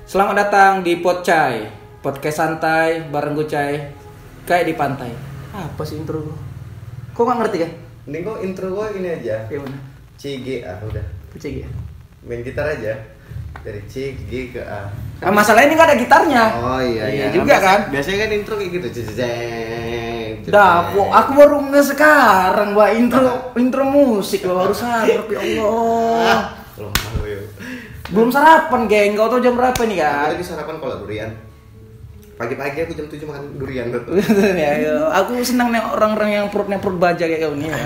Selamat datang di Podcai, podcast santai bareng Gucai, kayak di pantai. Apa sih intro gue? Kok nggak ngerti kan? Ini kok intro gue ini aja. Gimana? CGA udah. CG ya? Main gitar aja. Dari C, G ke A. Nah, masalahnya ini nggak ada gitarnya. Oh iya juga kan? Biasanya kan intro kayak gitu. Jeng. Dah, aku baru nge sekarang gua intro musik lo harus sadar ya Allah. Belum sarapan, geng. Kau tahu jam berapa nih kan? Aku lagi sarapan kolak durian. Pagi-pagi aku jam 7 makan durian tuh. Ya, aku senang nih orang-orang yang perutnya perut baja kayak kau nih ya.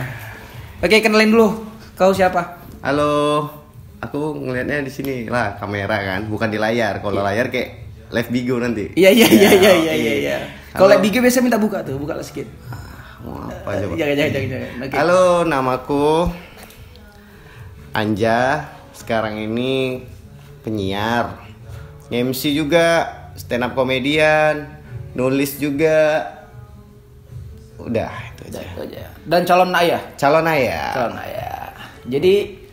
Oke, kenalin dulu. Kau siapa? Halo. Aku ngelihatnya di sini lah kamera kan, bukan di layar. Kalau layar kayak live Bigo nanti. Iya. Kalau live Bigo biasa minta buka tuh, buka lah sedikit. Mau apa coba? Jangan. Okay. Halo, namaku Anja. Sekarang ini penyiar, MC juga, stand up komedian, nulis juga. Udah, itu aja. Dan calon ayah. Calon ayah. Jadi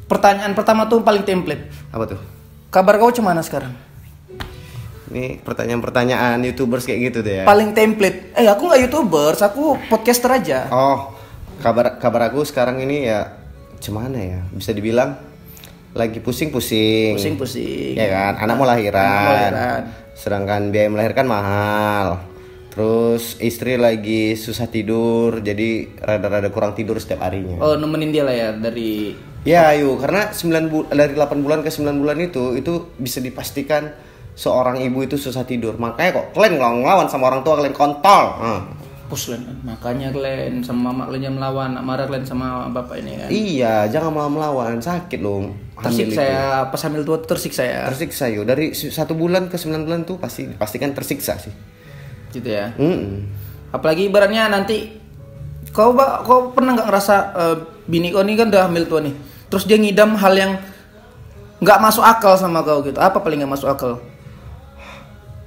pertanyaan pertama tuh paling template. Apa tuh? Kabar kau cemana sekarang? Ini pertanyaan-pertanyaan YouTubers kayak gitu deh ya. Paling template. Aku nggak YouTubers, aku podcaster aja. Oh, kabar aku sekarang ini ya cemana ya? Bisa dibilang lagi pusing-pusing. Ya kan, anak mau lahiran. Sedangkan biaya melahirkan mahal. Terus istri lagi susah tidur, jadi rada-rada kurang tidur setiap harinya. Oh, nemenin dia lah ya dari. Ya, karena dari 8 bulan ke 9 bulan itu bisa dipastikan seorang ibu itu susah tidur. Makanya kok kalian ngelawan sama orang tua kalian kontol. Pus makanya kalian sama mama kalian melawan, marah kalian sama bapak ini kan. Iya, jangan malah melawan, sakit loh. Tersiksa ya, pas hamil tua tersiksa ya. Tersiksa dari 1 bulan ke 9 bulan tuh pastikan tersiksa sih. Gitu ya. Apalagi ibaratnya nanti kau pernah nggak ngerasa bini kau ini kan udah hamil tua nih, terus dia ngidam hal yang nggak masuk akal sama kau gitu. Apa paling nggak masuk akal?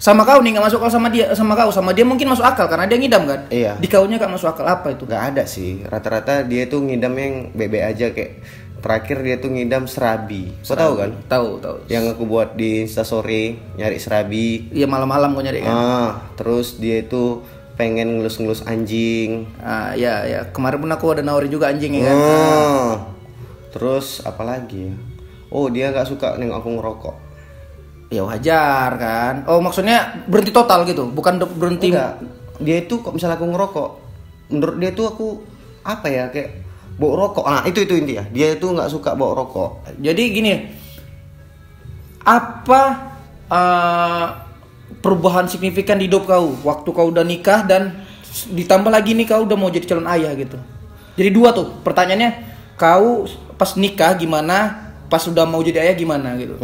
Sama kau nih nggak masuk akal sama dia mungkin masuk akal karena dia ngidam kan. Iya. Di kaunya nggak masuk akal, apa itu? Nggak ada sih. Rata-rata dia tuh ngidam yang bebe aja, kayak terakhir dia tuh ngidam serabi. Kau tahu kan? Tahu. Yang aku buat di Instastory nyari serabi. Iya, malam-malam kau nyari kan. Terus dia itu pengen ngelus-ngelus anjing. Ya. Kemarin pun aku ada nawarin juga anjing ya kan. Terus apa lagi? Oh, dia nggak suka nengok aku ngerokok. Ya wajar kan. Oh, maksudnya berhenti total gitu, bukan berhenti. Enggak. Dia itu kok misalnya aku ngerokok, menurut dia tuh aku apa ya, kayak bau rokok. Itu intinya. Dia itu nggak suka bau rokok. Jadi gini, apa perubahan signifikan di hidup kau waktu kau udah nikah dan ditambah lagi nih kau udah mau jadi calon ayah gitu. Jadi 2 tuh pertanyaannya, kau pas nikah gimana, pas udah mau jadi ayah gimana gitu.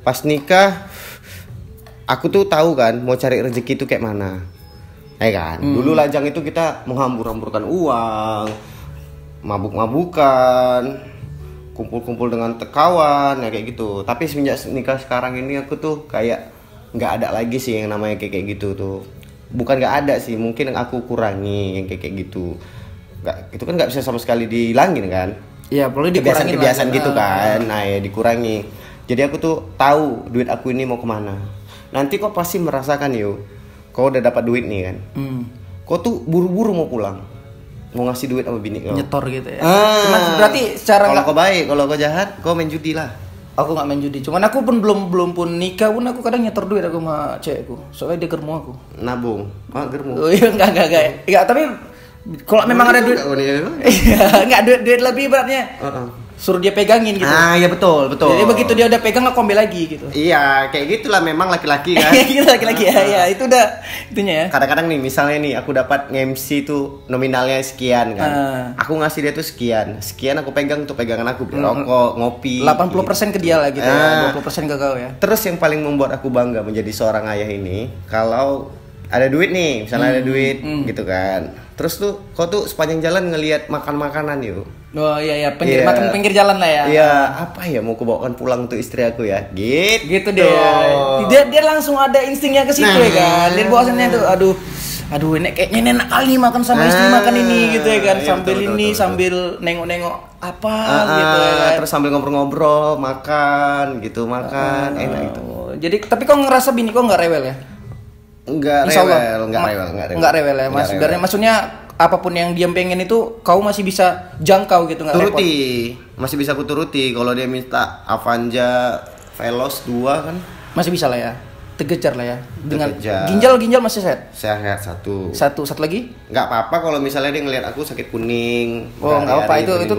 Pas nikah aku tuh tahu kan mau cari rezeki itu kayak mana. Ya kan? Dulu lajang itu kita menghambur-hamburkan uang, mabuk-mabukan, kumpul-kumpul dengan kawan ya kayak gitu. Tapi semenjak nikah sekarang ini aku tuh kayak nggak ada lagi sih yang namanya kayak gitu tuh. Bukan nggak ada sih, mungkin yang aku kurangi yang kayak gitu. Itu kan nggak bisa sama sekali dihilangin kan. Iya, perlu dikurangin. Kebiasaan gitu kan. Nah ya dikurangi. Jadi aku tuh tahu duit aku ini mau kemana. Nanti kok pasti merasakan kau udah dapat duit nih kan. Kau tuh buru-buru mau pulang, mau ngasih duit sama bini kau. Nyetor gitu ya. Cuman berarti secara kalau kau baik, kalau kau jahat, kau main judi lah. Aku nggak main judi. Cuman aku pun belum pun nikah pun aku kadang nyetor duit aku sama cewekku. Soalnya dia germo aku. Nabung. Germo. Oh iya, enggak, tapi kalau memang ada duit. Enggak duit lebih beratnya. Suruh dia pegangin gitu. Iya betul. Jadi begitu dia udah pegang aku ambil lagi gitu. Iya, kayak gitulah memang laki-laki kan. Gitu laki-laki ya, itu udah itunya ya. Kadang-kadang nih misalnya nih aku dapat MC tuh nominalnya sekian kan. Aku ngasih dia tuh sekian aku pegang tuh pegangan aku, beli rokok, ngopi. 80% ke dia lah gitu ya, 20% ke kau ya. Terus yang paling membuat aku bangga menjadi seorang ayah ini, kalau ada duit nih, misalnya ada duit gitu kan. Terus tuh kau tuh sepanjang jalan ngelihat makan-makanan Oh iya, makan pinggir jalan lah ya. Iya, apa ya mau kubawakan pulang untuk istri aku ya. Gitu deh. Dia langsung ada instingnya ke situ ya kan. Dia bawasannya tuh aduh aduh ini kayaknya enak kali makan sama istri makan ini gitu ya kan, iya, sambil betul. Sambil nengok-nengok apa gitu ya kan. Terus sambil ngobrol-ngobrol, makan gitu, enak gitu. Jadi tapi kok ngerasa bini kok nggak rewel ya? Enggak rewel ya mas. Sebenarnya maksudnya apapun yang dia pengen itu kau masih bisa jangkau gitu, nggak repot? Masih bisa aku turuti. Kalau dia minta Avanza Veloz 2 kan masih bisa lah ya. Tergejar lah ya. Dengan ginjal masih sehat. Sehat satu lagi? Nggak apa-apa kalau misalnya dia ngelihat aku sakit kuning. Oh nggak apa, itu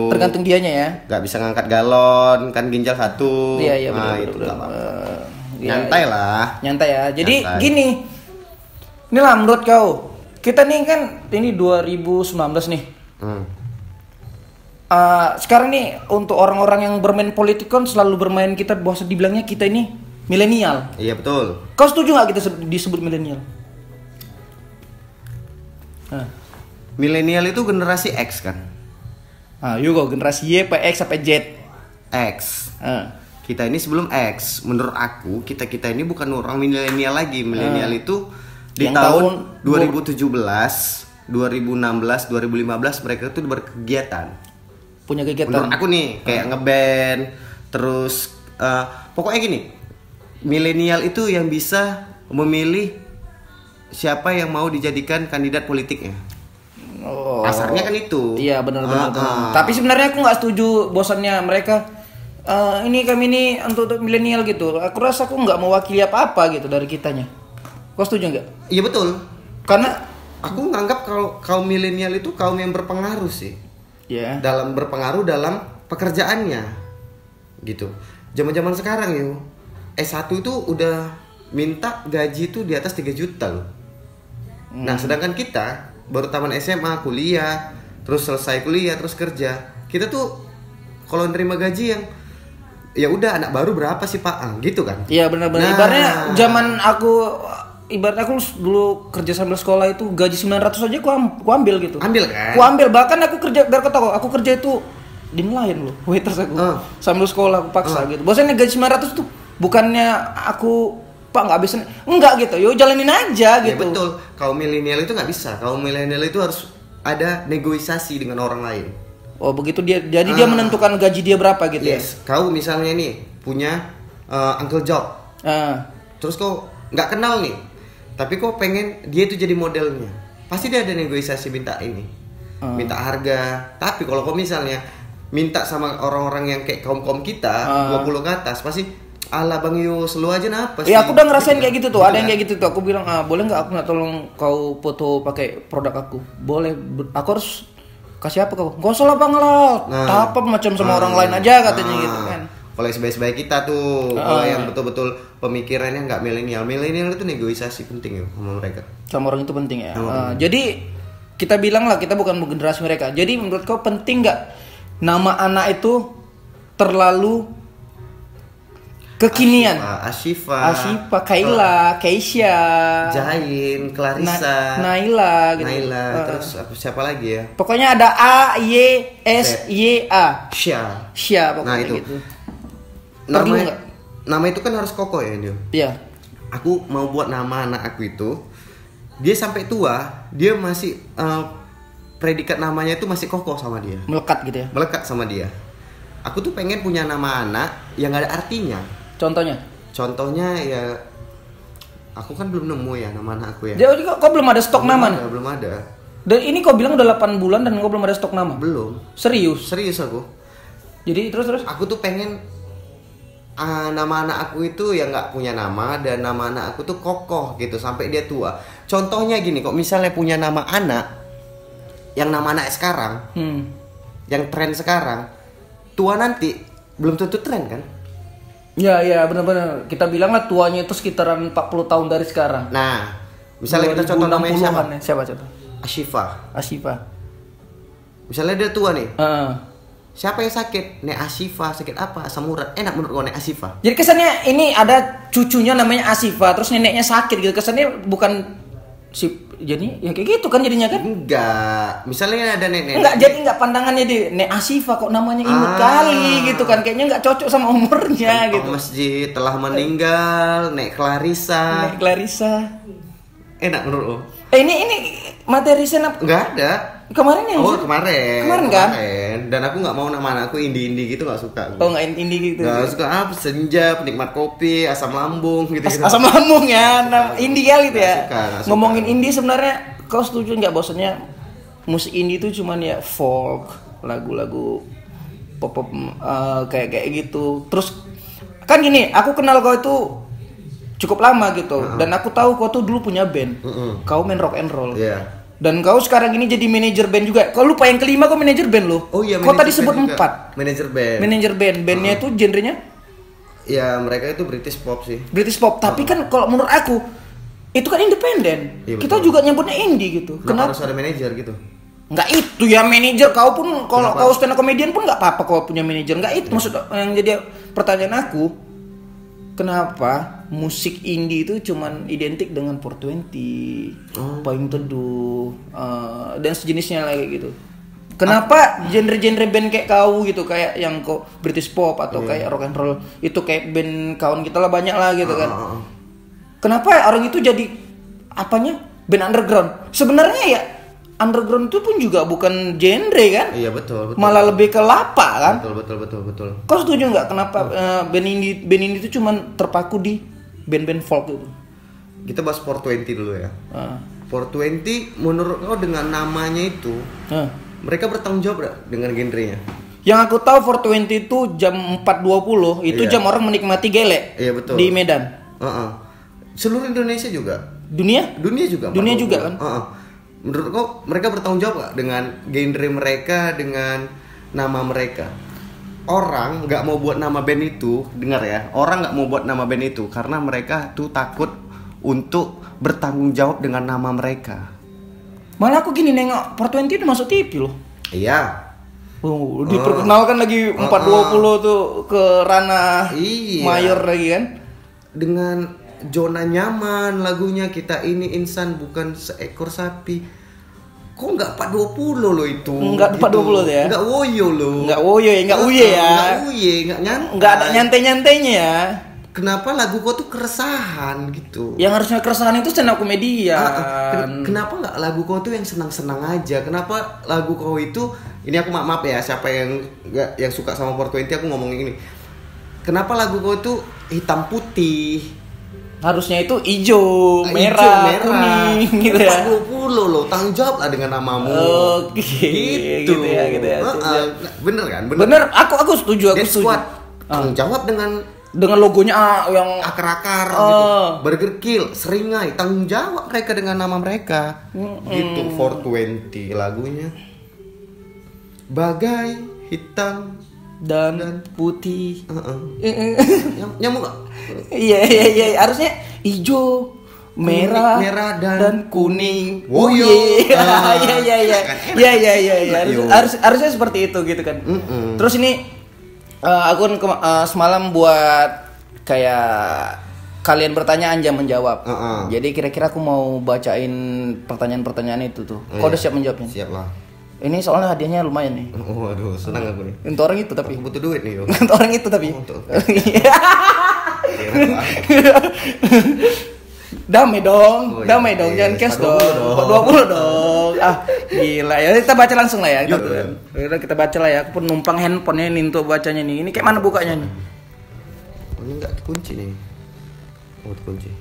tergantung dianya ya. Nggak bisa ngangkat galon kan, ginjal 1. Iya benar. Itu nggak apa-apa. Nyantai lah. Nyantai ya. Jadi gini, inilah menurut kau, kita nih kan ini 2019 nih. Sekarang nih untuk orang-orang yang bermain politik kan selalu bermain, kita bahasa dibilangnya kita ini milenial. Iya betul. Kau setuju nggak kita disebut milenial? Milenial itu generasi X kan? Yuk generasi Y, X sampai Z. X. Kita ini sebelum X. Menurut aku kita ini bukan orang milenial lagi. Milenial itu di tahun 2017, 2016, 2015 mereka itu berkegiatan. Punya kegiatan. Menurut aku nih kayak ngeband, terus pokoknya gini. Milenial itu yang bisa memilih siapa yang mau dijadikan kandidat politiknya. Pasarnya kan itu. Iya benar. Tapi sebenarnya aku nggak setuju bosannya mereka. Kami ini untuk milenial gitu. Aku rasa aku nggak mewakili apa-apa gitu dari kitanya. Kau setuju nggak? Iya betul. Karena aku nganggap kalau kaum milenial itu kaum yang berpengaruh sih. Yeah. Berpengaruh dalam pekerjaannya. Gitu. Zaman-zaman sekarang yuk. S1 itu udah minta gaji itu di atas 3 juta loh. Nah, sedangkan kita baru taman SMA, kuliah, terus selesai kuliah, terus kerja. Kita tuh kalau nerima gaji yang ya udah anak baru berapa sih Pak? Gitu kan? Iya benar-benar. Ibaratnya zaman aku dulu kerja sambil sekolah itu gaji 900 aja aku ambil gitu. Ambil kan? Aku ambil, bahkan aku kerja biar kau tahu, aku kerja itu di nelayan loh. Waiters aku. Sambil sekolah aku paksa gitu. Bosannya gaji 900 tuh bukannya aku Pak nggak bisa, enggak gitu, yo jalanin aja gitu. Ya betul, kaum milenial itu nggak bisa. Kaum milenial itu harus ada negosiasi dengan orang lain. Oh begitu dia, jadi dia menentukan gaji dia berapa gitu. Yes, ya? Kau misalnya nih punya Uncle Job, terus kau nggak kenal nih, tapi kau pengen dia itu jadi modelnya, pasti dia ada negosiasi minta ini, minta harga. Tapi kalau kau misalnya minta sama orang-orang yang kayak kaum kita 20 ke atas, pasti ala Bang Yus, lu aja napa sih? Ya aku udah ngerasain kayak gitu tuh, ada yang kayak gitu tuh. Aku bilang, boleh nggak aku nggak tolong kau foto pakai produk aku? Boleh, aku harus kasih apa kau? Gak usah lah Bang lah, apa macam sama orang lain aja katanya gitu kan. Kalau sebaik-sebaik kita tuh, kalau yang betul-betul pemikirannya nggak milenial itu negosiasi penting ya sama mereka. Sama orang itu penting ya. Jadi kita bilang lah kita bukan generasi mereka. Jadi menurut kau penting nggak nama anak itu terlalu kekinian? Ashifa, Kaila, Keisha, Jain, Clarissa, Naila gitu. Terus siapa lagi ya? Pokoknya ada A, Y, S, Y, A. Sya pokoknya itu. gitu. Nama itu kan harus kokoh ya, Dio? Iya. Aku mau buat nama anak aku itu, dia sampai tua, dia masih predikat namanya itu masih kokoh sama dia. Melekat gitu ya? Melekat sama dia. Aku tuh pengen punya nama anak yang gak ada artinya. Contohnya ya, aku kan belum nemu ya nama anak aku ya. Jadi kok belum ada stok nama nih? Belum ada. Dan ini kau bilang udah 8 bulan dan kau belum ada stok nama? Belum. Serius aku. Jadi terus? Aku tuh pengen nama anak aku itu yang nggak punya nama, dan nama anak aku tuh kokoh gitu sampai dia tua. Contohnya gini, kok misalnya punya nama anak yang nama anak sekarang, yang tren sekarang, tua nanti belum tentu tren kan? Ya benar-benar. Kita bilang lah tuanya itu sekitaran 40 tahun dari sekarang. Nah, misalnya kita contoh namanya siapa? Siapa contoh? Ashifa. Misalnya dia tua nih. Siapa yang sakit? Nek Ashifa sakit apa? Asam urat. Enak menurut gue Nek Ashifa. Jadi kesannya ini ada cucunya namanya Ashifa, terus neneknya sakit gitu. Kesannya bukan jadi ya kayak gitu kan jadinya kan? Enggak. Misalnya ada nenek. Enggak, jadi enggak pandangannya di Nek Ashifa kok namanya imut kali gitu kan. Kayaknya enggak cocok sama umurnya gitu. Masjid telah meninggal, Nek Clarissa. enak menurut lo? Ini materi senap nggak ada. Kemarin ya? Oh kemarin kan? Dan aku nggak mau nama anakku indie gitu, nggak suka. Oh nggak indie gitu? Nggak suka apa, senja, penikmat kopi, asam lambung gitu. Asam lambung ya, indie kali itu ya. Gak suka. Ngomongin indie sebenarnya, kau setuju nggak bahwasanya musik indie itu cuman ya folk, lagu-lagu pop kayak gitu. Terus kan gini, aku kenal kau itu cukup lama gitu, dan aku tahu kau tuh dulu punya band, kau main rock and roll. Dan kau sekarang ini jadi manajer band juga. Kau lupa yang kelima, kau manajer band lo. Oh iya. Kau tadi sebut 4. Manajer band. Bandnya tuh genrenya? Ya mereka itu British pop sih. British pop. Tapi kan kalau menurut aku itu kan independen. Iya, kita juga nyebutnya indie gitu. Kenapa harus ada manajer gitu? Nggak itu ya manajer. Kau pun kalau kau stand up comedian pun nggak apa-apa kau punya manajer. Nggak itu maksud yang jadi pertanyaan aku. Kenapa musik indie itu cuman identik dengan 420, Payung Teduh, dan sejenisnya lagi gitu. Kenapa genre-genre band kayak kau gitu, kayak yang kok British pop atau kayak rock and roll itu kayak band kawan kita lah banyak lah gitu kan. Kenapa orang itu jadi apanya band underground? Sebenarnya ya underground itu pun juga bukan genre kan? Iya betul. Malah lebih ke lapa kan? Betul. Kau setuju nggak kenapa band indie itu cuma terpaku di band-band folk itu? Kita bahas 420 dulu ya. 420 menurut kau dengan namanya itu, mereka bertanggung jawab gak dengan genrenya? Yang aku tahu 420 itu jam 4.20 itu jam orang menikmati gelek. Iya betul. Di Medan. Seluruh Indonesia juga. Dunia juga. Dunia juga kan. Menurut kau mereka bertanggung jawab gak dengan genre mereka, dengan nama mereka? Orang nggak mau buat nama band itu, dengar ya, orang nggak mau buat nama band itu karena mereka tuh takut untuk bertanggung jawab dengan nama mereka. Malah aku gini nengok 420 itu masuk TV loh. Iya. Diperkenalkan lagi 420 tuh ke ranah mayor lagi kan. Dengan zona nyaman lagunya, kita ini insan bukan seekor sapi. Kok nggak 420 lo itu? Nggak 420 gitu. Ya? Nggak woyo lo. Nggak woyo ya, nggak uye ya. Nggak nyantai. Nggak ada nyantai-nyantainya ya. Kenapa lagu kau tuh keresahan gitu? Yang harusnya keresahan itu stand up komedian. Kenapa nggak lagu kau tuh yang senang-senang aja? Kenapa lagu kau itu, ini aku maaf ya, siapa yang suka sama 420 aku ngomongin ini. Kenapa lagu kau tuh hitam putih? Harusnya itu hijau, merah, kuning gitu ya. 420 loh, tanggung jawab lah dengan namamu. Oke, gitu ya. Bener kan? Bener. Aku setuju. Tanggung jawab dengan logonya yang akar-akar gitu. Burger Kill, Seringai, tanggung jawab mereka dengan nama mereka. Gitu 420 lagunya. Bagai hitam dan putih. Nyamuk gak? Iya, harusnya hijau, merah dan kuning. Oh iya. Harusnya seperti itu gitu kan. Terus ini aku semalam buat kayak kalian bertanya Anja menjawab. Jadi kira-kira aku mau bacain pertanyaan-pertanyaan itu tuh. Kau udah siap menjawabnya? Siap lah. Ini soalnya hadiahnya lumayan nih. Waduh, senang aku nih. Untuk orang itu tapi. Aku butuh duit nih yo. Untuk orang itu tapi. Damai dong, jangan cash dong. 20 dong. Gila ya. Kita baca langsung lah ya. Kita baca lah ya. Aku pun numpang handphonenya nih untuk bacanya nih. Ini kayak mana bukanya nih? Ini enggak kunci nih. Oh, kunci.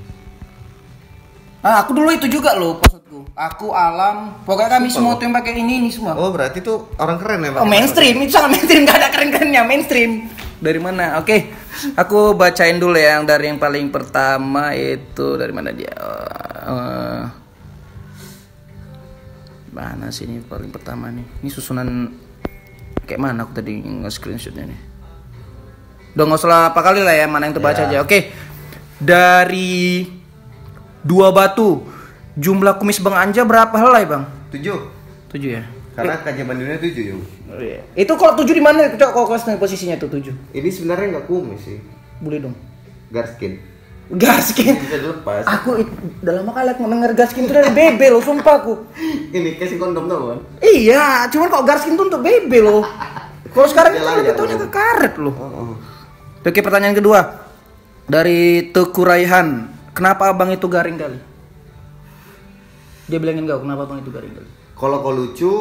Aku dulu itu juga loh maksudku. Aku Alam, pokoknya kami semua tuh yang pakai ini semua. Oh, berarti tuh orang keren ya, Pak? Oh, mainstream, itu sangat mainstream, enggak ada keren-kerennya, mainstream. Dari mana? Oke. Aku bacain dulu ya yang dari yang paling pertama itu dari mana dia? Mana sih ini paling pertama nih? Ini susunan kayak mana aku tadi nge-screenshotnya nih. Udah nggak usah apa kali lah ya, mana yang terbaca aja. Oke. Dari Dua Batu. Jumlah kumis Bang Anja berapa helai, Bang? 7 ya? Karena kajian dunia 7 ya. Oh, iya. Itu kalau 7 di mana? Coba kau kasih posisinya tuh 7. Ini sebenarnya enggak kumis sih. Boleh dong. Garskin. Bisa dilepas. Aku udah lama kali mendengar garskin itu dari bebe loh, sumpah aku. Ini casing kondom tau kan? Iya, cuman kok garskin tuh untuk bebe loh. Kalau sekarang kita lebih taunya ke karet loh. Oke, pertanyaan kedua. Dari Teku Raihan. Kenapa abang itu garing kali? Dia bilangin kau kenapa bang itu garing kali? Kalau kau lucu,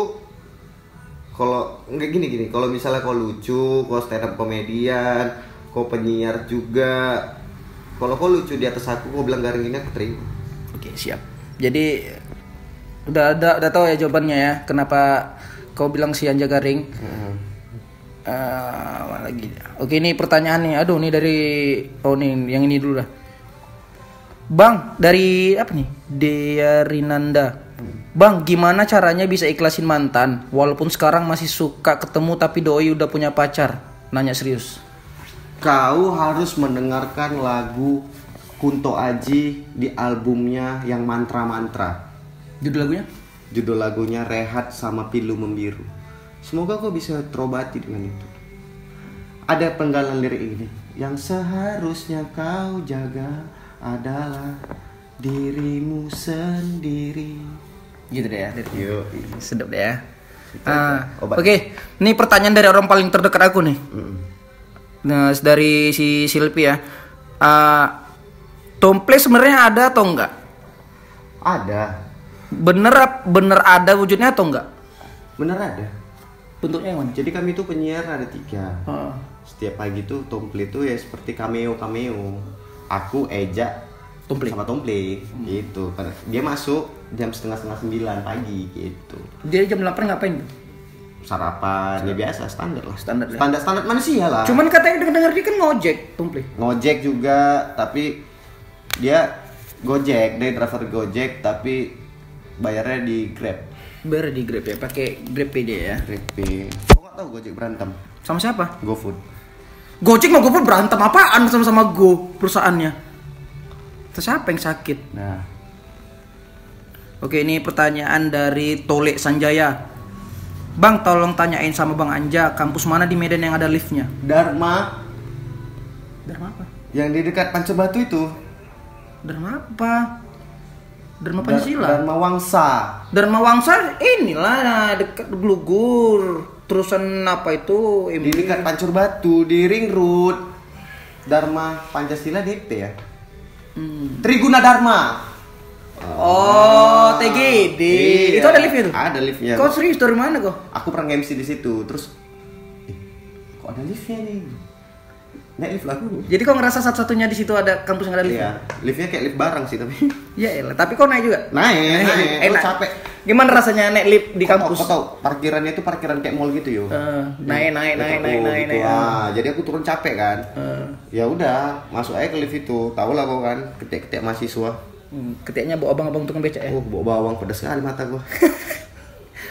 kalau enggak gini, kalau misalnya kau lucu, kau stand up komedian, kau penyiar juga, kalau kau lucu di atas aku, kau bilang garing ini aku terima. Oke, siap. Jadi udah tahu ya jawabannya ya, kenapa kau bilang si Anja garing? Mana lagi? Oke, ini pertanyaan nih. Aduh, nih dari nih yang ini dulu dah. Bang, dari apa nih? Dea Rinanda. Bang, gimana caranya bisa ikhlasin mantan walaupun sekarang masih suka ketemu tapi doi udah punya pacar? Nanya serius. Kau harus mendengarkan lagu Kunto Aji di albumnya yang mantra-mantra. Judul lagunya? Judul lagunya Rehat sama Pilu Membiru. Semoga kau bisa terobati dengan itu. Ada penggalan lirik ini. Yang seharusnya kau jaga adalah dirimu sendiri. Gitu deh ya. Yuk. Sedap deh ya. Oke. Ini pertanyaan dari orang paling terdekat aku nih. Nah, dari si Silpi ya. Tomple sebenarnya ada atau enggak? Ada. Bener ada wujudnya atau enggak? Bener ada. Bentuknya yang mana? Jadi kami tuh penyiar ada 3. Setiap pagi tuh Tomple itu ya seperti cameo. Aku, Eja, Tomple sama Tomple gitu. Dia masuk jam 8:30 pagi gitu. Dia jam 8 ngapain tuh? Sarapan, ya biasa standar lah. Standar manusia lah. Cuman katanya dengar dia kan ngojek, Tomple. Ngojek juga, tapi dia Gojek, dia driver Gojek tapi bayarnya di Grab. Bayar di Grab ya, pakai Grab Pay dia ya. Grab Pay. Kok nggak tahu Gojek berantem? Sama siapa? GoFood. Gojek sama GoFood berantem apaan sama Go perusahaannya? Terus siapa yang sakit? Nah. Oke, ini pertanyaan dari Tole Sanjaya. Bang, tolong tanyain sama Bang Anja, kampus mana di Medan yang ada liftnya? Dharma apa? Yang di dekat Pancebatu itu. Dharma apa? Dharma Pancasila. Dharma Wangsa inilah dekat Glugur. Terusan apa itu? Di dekat Pancur Batu di Ring Road. Dharma Pancasila DP ya. Triguna Dharma. Oh, TGD. Iya. Itu ada lift itu? Ada liftnya. Kau serius dari mana kau? Aku pernah MC di situ. Terus kok ada liftnya nih? Naik lift aku. Jadi kau ngerasa satu-satunya di situ ada kampus yang ada lift? Iya, liftnya kayak lift bareng sih tapi. Iya, tapi kau naik juga? Naik. Enak. Capek. Gimana rasanya naik lift di kampus? Kau tahu parkirannya itu parkiran kayak mall gitu yo. Naik. Jadi aku turun capek kan. Ya udah, masuk aja ke lift itu. Tahu lah kau kan, ketik-ketik mahasiswa. Ketiknya bawa abang-abang tukang becak ya? Bawa bawang pedas sekali mata gua.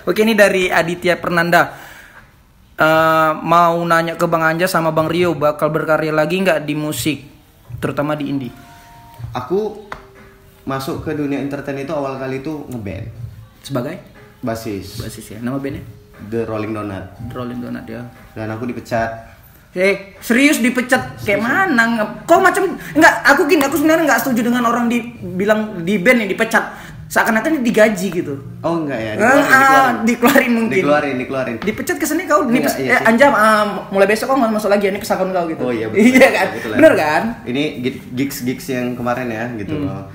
Oke, ini dari Aditya Pernanda. Mau nanya ke Bang Anja sama Bang Rio, bakal berkarya lagi nggak di musik, terutama di indie? Aku masuk ke dunia entertain itu awal kali itu ngeband. Sebagai? Basis ya. Nama bandnya? The Rolling Donut. Ya. Dan aku dipecat. Serius dipecat? Kayak mana? Kok macam enggak? Aku sebenarnya nggak setuju dengan orang dibilang di band yang dipecat. Seakan-akan digaji gitu. Oh enggak ya? Dikeluarin mungkin. Dikeluarin. Dipecat kesannya kau nih iya Anja mulai besok kau masuk lagi ini pesangon kau gitu. Oh iya betul. Iya kan? Bener kan? Ini gigs yang kemarin ya gitu loh.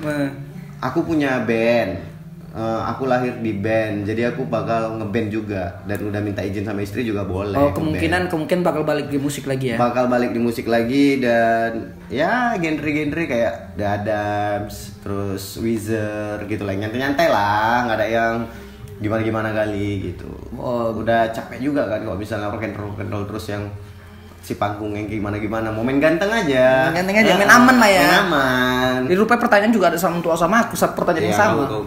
Aku punya band. Aku lahir di band, jadi aku bakal ngeband juga dan udah minta izin sama istri juga boleh. Oh, kemungkinan bakal balik di musik lagi ya. Bakal balik di musik lagi dan ya genre-genre kayak The Adams, terus Weezer gitu lah, nyantai-nyantai lah, nggak ada yang gimana-gimana kali gitu. Oh, udah capek juga kan kalau misalnya rock and roll terus yang si panggung yang gimana-gimana, mau main ganteng aja. Main aman lah ya. Main aman. Di rupanya pertanyaan juga ada sama aku, pertanyaan yang sama.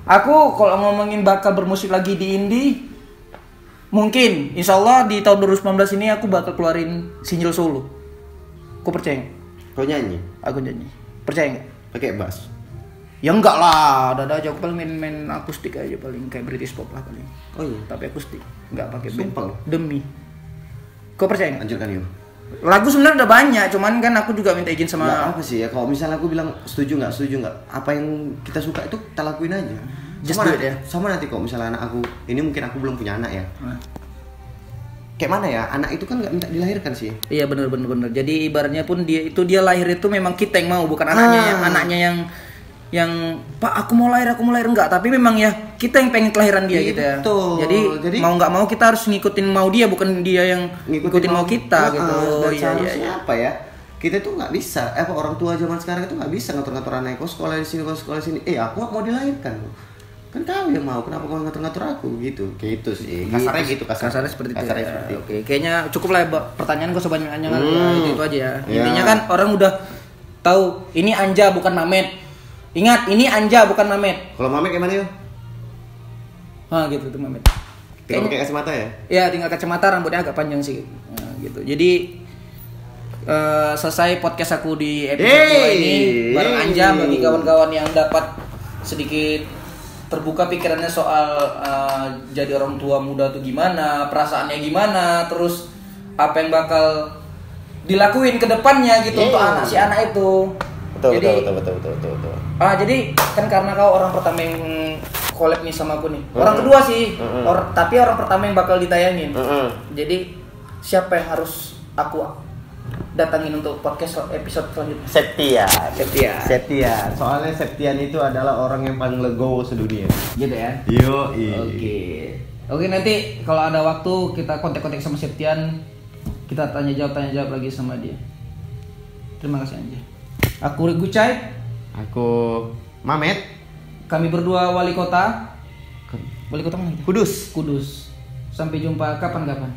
Aku kalau ngomongin bakal bermusik lagi di indie, mungkin insya Allah di tahun 2019 ini aku bakal keluarin single solo. Kau percaya nggak? Kau nyanyi? Aku nyanyi. Percaya nggak? Pakai bass? Ya enggak lah, ada aja aku paling main akustik aja paling kayak British pop lah paling. Oh iya. Tapi akustik, nggak pakai band. Sumpah. Demi. Kau percaya nggak? Lanjutkan yuk. Lagu sebenarnya udah banyak, cuman kan aku juga minta izin sama. Nggak apa sih ya, kalau misalnya aku bilang setuju nggak, apa yang kita suka itu kita lakuin aja. Sama nanti kok misalnya anak aku, ini mungkin aku belum punya anak ya. Kayak mana ya, anak itu kan nggak minta dilahirkan sih. Iya benar. Jadi ibaratnya pun dia lahir itu memang kita yang mau, bukan anaknya yang Pak aku mau lahir enggak, tapi memang ya kita yang pengen kelahiran dia gitu ya. Betul. Jadi mau nggak mau kita harus ngikutin mau dia, bukan dia yang ngikutin mau kita gitu. Seharusnya apa ya? Kita tuh nggak bisa, orang tua zaman sekarang itu nggak bisa ngatur-ngatur anak kau sekolah di sini, kau sekolah di sini. Aku mau dilahirkan, kan kau yang mau, kenapa kau ngatur-ngatur aku gitu? Kayak itu sih. Kasarnya gitu, kasarnya seperti itu. Kasarnya seperti itu. Oke, kayaknya cukup lah pertanyaan gue sebanyak-banyaknya itu aja ya. Intinya kan orang udah tahu ini Anja bukan Mamet. Ingat, ini Anja bukan Mamet. Kalau Mamet gimana yo? Gitu tuh Mamet. Tinggal pakai kacamata ya? Iya, tinggal kacamata, rambutnya agak panjang sih. Gitu. Jadi selesai podcast aku di episode 2 ini bareng Anja, bagi kawan-kawan yang dapat sedikit terbuka pikirannya soal jadi orang tua muda tuh gimana, perasaannya gimana, terus apa yang bakal dilakuin ke depannya gitu untuk si anak itu. Betul. Jadi kan karena kau orang pertama yang collab nih sama aku nih. Orang kedua sih. Tapi orang pertama yang bakal ditayangin. Jadi siapa yang harus aku datangin untuk podcast episode selanjutnya? Septian. Soalnya Septian itu adalah orang yang paling legowo sedunia. Gitu ya? Oke, nanti kalau ada waktu kita kontak-kontak sama Septian, kita tanya jawab lagi sama dia. Terima kasih Anja. Aku Gucai. Aku Mamet. Kami berdua wali kota. Wali kota mana kita? Kudus. Sampai jumpa kapan-kapan.